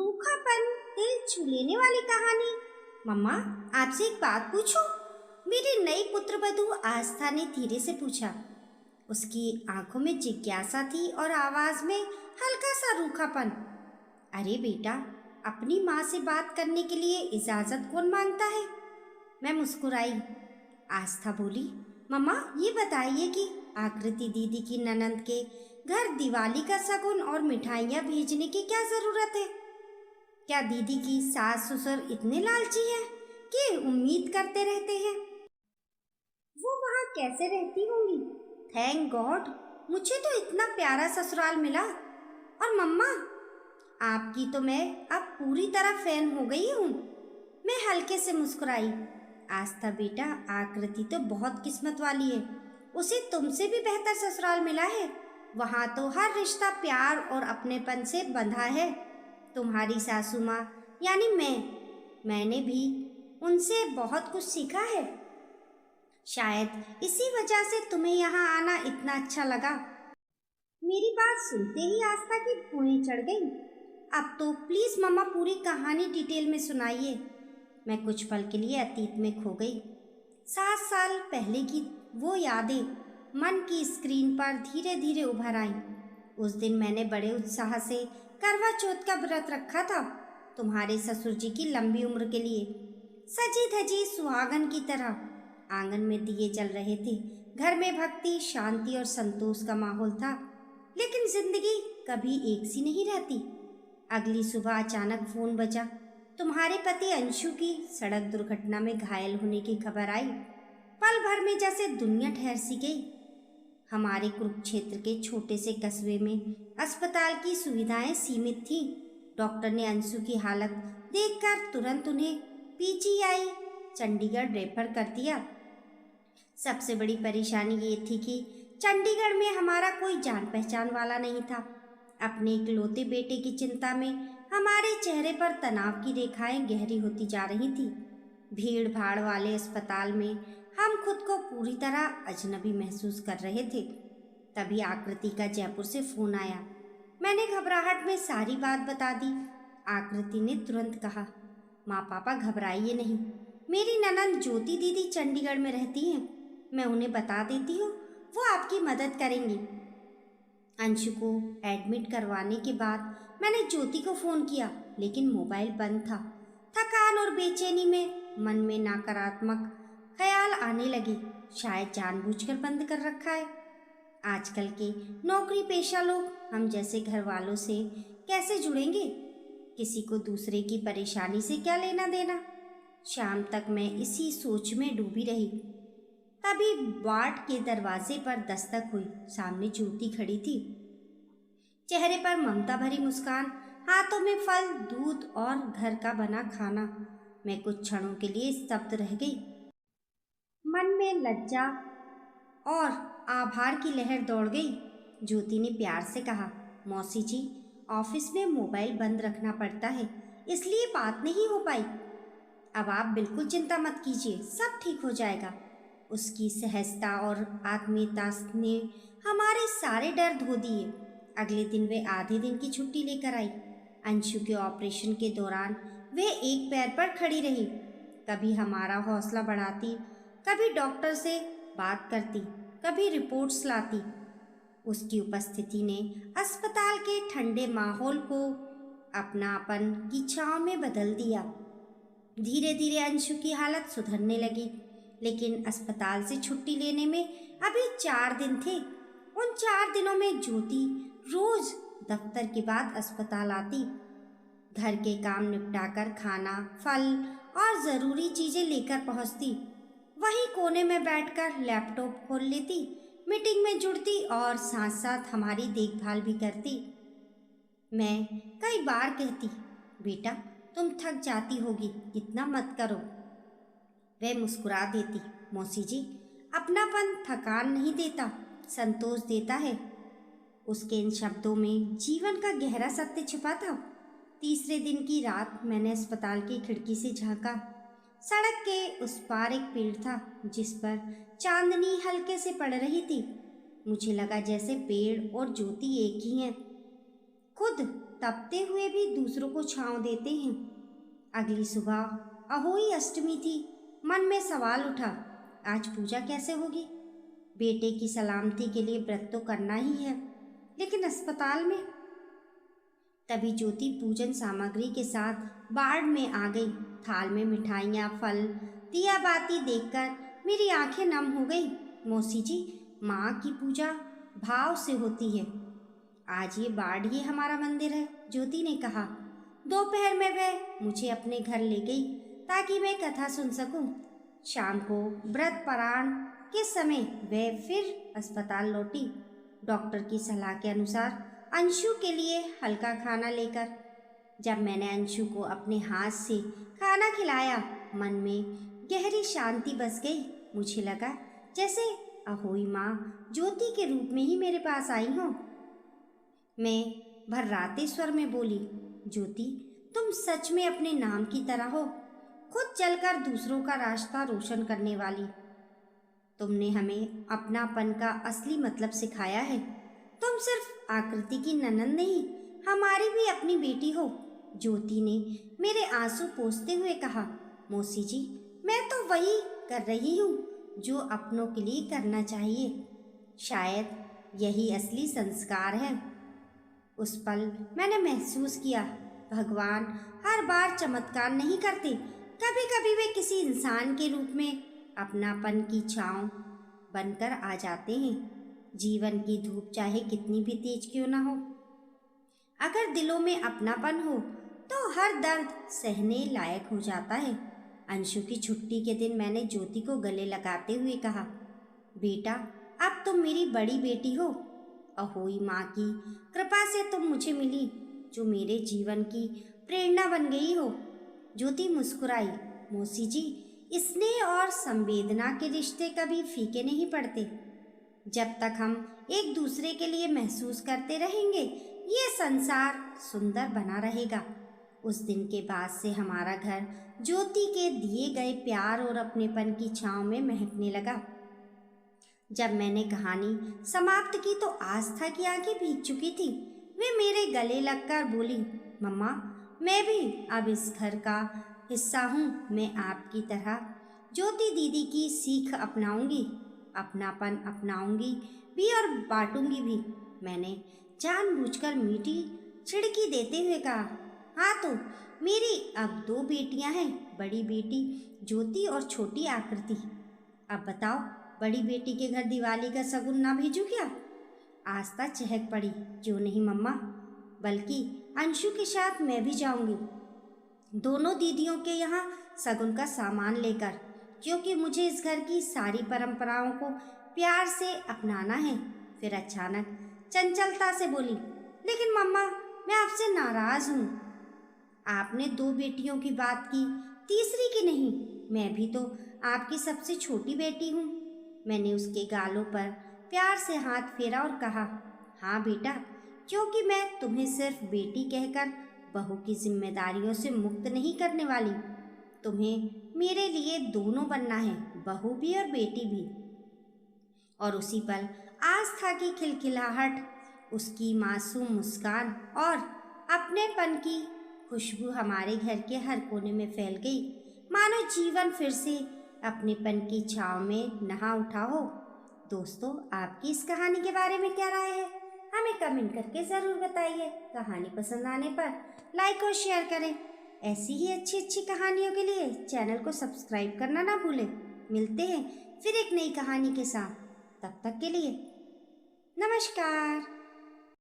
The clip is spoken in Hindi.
रूखापन दिल छू लेने वाली कहानी। मम्मा, आपसे एक बात पूछूं? मेरी नई पुत्रवधू आस्था ने धीरे से पूछा। उसकी आंखों में जिज्ञासा थी और आवाज में हल्का सा रूखापन। अरे बेटा, अपनी माँ से बात करने के लिए इजाजत कौन मांगता है? मैं मुस्कुराई। आस्था बोली, मम्मा ये बताइए कि आकृति दीदी की ननंद के घर दिवाली का शगुन और मिठाइयाँ भेजने की क्या जरूरत है? क्या दीदी की सास ससुर इतने लालची हैं कि उम्मीद करते रहते हैं? वो वहाँ कैसे रहती होंगी? थैंक गॉड, मुझे तो इतना प्यारा ससुराल मिला। और मम्मा, आपकी तो मैं अब पूरी तरह फैन हो गई हूँ। मैं हल्के से मुस्कुराई। आस्था बेटा, आकृति तो बहुत किस्मत वाली है। उसे तुमसे भी बेहतर ससुराल मिला है। वहाँ तो हर रिश्ता प्यार और अपनेपन से बंधा है। तुम्हारी सासू माँ यानी मैंने भी उनसे बहुत कुछ सीखा है। शायद इसी वजह से तुम्हें यहाँ आना इतना अच्छा लगा। मेरी बात सुनते ही आस्था की भौहें चढ़ गईं। अब तो प्लीज मम्मा पूरी कहानी डिटेल में सुनाइए। मैं कुछ पल के लिए अतीत में खो गई। 7 साल पहले की वो यादें मन की स्क्रीन पर धीरे धीरे उभर आईं। उस दिन मैंने बड़े उत्साह से करवा चौथ का व्रत रखा था, तुम्हारे ससुर जी की लंबी उम्र के लिए। सजी धजी सुहागन की तरह आंगन में दिए जल रहे थे। घर में भक्ति, शांति और संतोष का माहौल था। लेकिन जिंदगी कभी एक सी नहीं रहती। अगली सुबह अचानक फोन बजा। तुम्हारे पति अंशु की सड़क दुर्घटना में घायल होने की खबर आई। पल भर में जैसे दुनिया ठहर सी गई। हमारे कुरुक्षेत्र के छोटे से कस्बे में अस्पताल की सुविधाएं सीमित थीं। डॉक्टर ने अंशु की हालत देखकर तुरंत उन्हें पीजीआई चंडीगढ़ रेफर कर दिया। सबसे बड़ी परेशानी ये थी कि चंडीगढ़ में हमारा कोई जान पहचान वाला नहीं था। अपने इकलौते बेटे की चिंता में हमारे चेहरे पर तनाव की रेखाएं गहरी होती जा रही थी। भीड़ भाड़ वाले अस्पताल में हम खुद को पूरी तरह अजनबी महसूस कर रहे थे। तभी आकृति का जयपुर से फोन आया। मैंने घबराहट में सारी बात बता दी। आकृति ने तुरंत कहा, माँ पापा घबराइए नहीं, मेरी ननंद ज्योति दीदी चंडीगढ़ में रहती हैं। मैं उन्हें बता देती हूँ, वो आपकी मदद करेंगी। अंशु को एडमिट करवाने के बाद मैंने ज्योति को फ़ोन किया, लेकिन मोबाइल बंद था। थकान और बेचैनी में मन में नकारात्मक ख्याल आने लगे। शायद जानबूझकर बंद कर रखा है। आजकल के नौकरी पेशा लोग हम जैसे घर वालों से कैसे जुड़ेंगे? किसी को दूसरे की परेशानी से क्या लेना देना? शाम तक मैं इसी सोच में डूबी रही। तभी वार्ड के दरवाजे पर दस्तक हुई। सामने ज्योति खड़ी थी, चेहरे पर ममता भरी मुस्कान, हाथों में फल, दूध और घर का बना खाना। मैं कुछ क्षणों के लिए स्तब्ध रह गई। मन में लज्जा और आभार की लहर दौड़ गई। ज्योति ने प्यार से कहा, मौसी जी, ऑफिस में मोबाइल बंद रखना पड़ता है, इसलिए बात नहीं हो पाई। अब आप बिल्कुल चिंता मत कीजिए, सब ठीक हो जाएगा। उसकी सहजता और आत्मीयता ने हमारे सारे डर धो दिए। अगले दिन वे आधे दिन की छुट्टी लेकर आई। अंशु के ऑपरेशन के दौरान वे एक पैर पर खड़ी रही। कभी हमारा हौसला बढ़ाती, कभी डॉक्टर से बात करती, कभी रिपोर्ट्स लाती। उसकी उपस्थिति ने अस्पताल के ठंडे माहौल को अपनापन की छांव में बदल दिया। धीरे धीरे अंशु की हालत सुधरने लगी, लेकिन अस्पताल से छुट्टी लेने में अभी 4 दिन थे। उन 4 दिनों में ज्योति रोज दफ्तर के बाद अस्पताल आती, घर के काम निपटाकर खाना, फल और ज़रूरी चीज़ें लेकर पहुंचती। वहीं कोने में बैठकर लैपटॉप खोल लेती, मीटिंग में जुड़ती और साथ साथ हमारी देखभाल भी करती। मैं कई बार कहती, बेटा तुम थक जाती होगी, इतना मत करो। वह मुस्कुरा देती, मौसी जी, अपनापन थकान नहीं देता, संतोष देता है। उसके इन शब्दों में जीवन का गहरा सत्य छिपा था। तीसरे दिन की रात मैंने अस्पताल की खिड़की से झांका। सड़क के उस पार एक पेड़ था, जिस पर चांदनी हल्के से पड़ रही थी। मुझे लगा जैसे पेड़ और ज्योति एक ही हैं। खुद तपते हुए भी दूसरों को छांव देते हैं। अगली सुबह अहोई अष्टमी थी। मन में सवाल उठा, आज पूजा कैसे होगी? बेटे की सलामती के लिए व्रत तो करना ही है, लेकिन अस्पताल में। तभी ज्योति पूजन सामग्री के साथ बाड़ में आ गई। थाल में मिठाइयाँ, फल, दिया बाती देखकर मेरी आंखें नम हो गई। मौसी जी, माँ की पूजा भाव से होती है। आज ये बाड़ ही हमारा मंदिर है, ज्योति ने कहा। दोपहर में वह मुझे अपने घर ले गई ताकि मैं कथा सुन सकूं। शाम को व्रत पारण के समय वह फिर अस्पताल लौटी, डॉक्टर की सलाह के अनुसार अंशु के लिए हल्का खाना लेकर। जब मैंने अंशु को अपने हाथ से खाना खिलाया, मन में गहरी शांति बस गई। मुझे लगा जैसे अहोई माँ ज्योति के रूप में ही मेरे पास आई हो। मैं भर्राते स्वर में बोली, ज्योति, तुम सच में अपने नाम की तरह हो, खुद चलकर दूसरों का रास्ता रोशन करने वाली। तुमने हमें अपनापन का असली मतलब सिखाया है। तुम सिर्फ आकृति की ननद नहीं, हमारी भी अपनी बेटी हो। ज्योति ने मेरे आंसू पोंछते हुए कहा, मौसी जी, मैं तो वही कर रही हूँ जो अपनों के लिए करना चाहिए। शायद यही असली संस्कार है। उस पल मैंने महसूस किया, भगवान हर बार चमत्कार नहीं करते, कभी कभी वे किसी इंसान के रूप में अपनापन की छांव बनकर आ जाते हैं। जीवन की धूप चाहे कितनी भी तेज क्यों ना हो, अगर दिलों में अपनापन हो तो हर दर्द सहने लायक हो जाता है। अंशु की छुट्टी के दिन मैंने ज्योति को गले लगाते हुए कहा, बेटा, अब तुम मेरी बड़ी बेटी हो। अहोई माँ की कृपा से तुम मुझे मिली, जो मेरे जीवन की प्रेरणा बन गई हो। ज्योति मुस्कुराई, मौसी जी, स्नेह और संवेदना के रिश्ते कभी फीके नहीं पड़ते। जब तक हम एक दूसरे के लिए महसूस करते रहेंगे, ये संसार सुंदर बना रहेगा। उस दिन के बाद से हमारा घर ज्योति के दिए गए प्यार और अपनेपन की छांव में महकने लगा। जब मैंने कहानी समाप्त की तो आस्था की आंखें भीग चुकी थी। वे मेरे गले लगकर बोली, मम्मा, मैं भी अब इस घर का हिस्सा हूँ। मैं आपकी तरह ज्योति दीदी की सीख अपनाऊंगी, अपनापन अपनाऊंगी भी और बांटूंगी भी। मैंने जानबूझकर मीठी छिड़की देते हुए कहा, हाँ तो मेरी अब 2 बेटियां हैं, बड़ी बेटी ज्योति और छोटी आकृति। अब बताओ, बड़ी बेटी के घर दिवाली का शगुन ना भेजूं क्या? आस्था चहक पड़ी, क्यों नहीं मम्मा, बल्कि अंशु के साथ मैं भी जाऊंगी, दोनों दीदियों के यहाँ शगुन का सामान लेकर, क्योंकि मुझे इस घर की सारी परंपराओं को प्यार से अपनाना है। फिर अचानक चंचलता से बोली, लेकिन मम्मा, मैं आपसे नाराज हूँ। आपने 2 बेटियों की बात की, तीसरी की नहीं। मैं भी तो आपकी सबसे छोटी बेटी हूँ। मैंने उसके गालों पर प्यार से हाथ फेरा और कहा, हाँ बेटा, क्योंकि मैं तुम्हें सिर्फ बेटी कहकर बहू की जिम्मेदारियों से मुक्त नहीं करने वाली। तुम्हें मेरे लिए दोनों बनना है, बहू भी और बेटी भी। और उसी पल आस्था की खिलखिलाहट, उसकी मासूम मुस्कान और अपनेपन की खुशबू हमारे घर के हर कोने में फैल गई, मानो जीवन फिर से अपनेपन की छाँव में नहा उठा हो। दोस्तों, आपकी इस कहानी के बारे में क्या राय है? हमें कमेंट करके ज़रूर बताइए। कहानी पसंद आने पर लाइक और शेयर करें। ऐसी ही अच्छी अच्छी कहानियों के लिए चैनल को सब्सक्राइब करना ना भूलें। मिलते हैं फिर एक नई कहानी के साथ, तब तक के लिए नमस्कार।